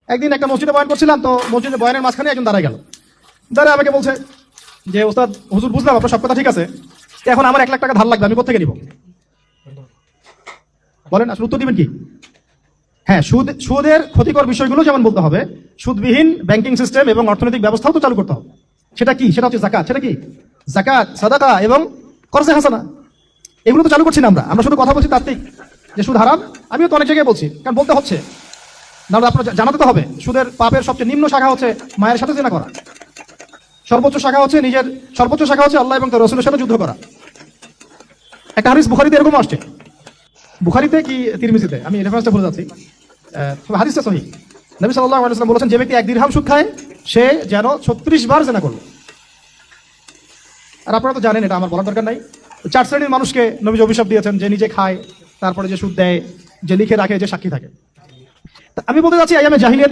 একদিন একটা মসজিদে বয়ান করছিলাম, তো মসজিদে বয়ানের মাঝখানে একজন দাঁড়ায় গেল। দাঁড়ায় আমাকে বলছে যে ওস্তাদ হুজুর, বুঝলাম আপনার সব কথা ঠিক আছে, এখন আমার 1 লাখ টাকা ধার লাগবে, আমি কোথেকে নিব? বলেন আসলে উত্তর দিবেন কি? হ্যাঁ, সুদের ক্ষতিকর বিষয়গুলো যেমন বলতে হবে, সুদবিহীন ব্যাংকিং সিস্টেম এবং অর্থনৈতিক ব্যবস্থাও তো চালু করতে হবে। সেটা কি? সেটা হচ্ছে যাকাত। সেটা কি? যাকাত, সাদাকা এবং কর্জে হাসানা। এগুলো তো চালু করছি না আমরা শুধু কথা বলছি তাত্ত্বিক যে সুদ হারাম। আমিও তো অনেক জায়গায় বলছি, কারণ বলতে হচ্ছে, না আপনার জানাতে তো হবে। সুদের পাপের সবচেয়ে নিম্ন শাখা হচ্ছে মায়ের সাথে জিনা করা, সর্বোচ্চ শাখা হচ্ছে আল্লাহ এবং তার রাসূলের সাথে যুদ্ধ করা। একটা হাদিস বুখারীতে এরকম আসছে, বুখারীতে কি তিরমিজিতে, আমি রেফারেন্সটা ভুলে যাচ্ছি, হাদিসটা সহিহ। নবী সাল্লাল্লাহু আলাইহি ওয়াসাল্লাম বলেছেন, যে ব্যক্তি 1 দিরহাম সুদ খায় সে যেন 36 বার জিনা করলো। আর আপনারা তো জানেন, এটা আমার বলার দরকার নাই। 4 শ্রেণীর মানুষকে নবী অভিশাপ দিয়েছেন, যে নিজে খায়, তারপরে যে সুদ দেয়, যে লিখে রাখে, যে সাক্ষী থাকে। আমি বলতে চাচ্ছি, আইয়ামে জাহিলিয়াতে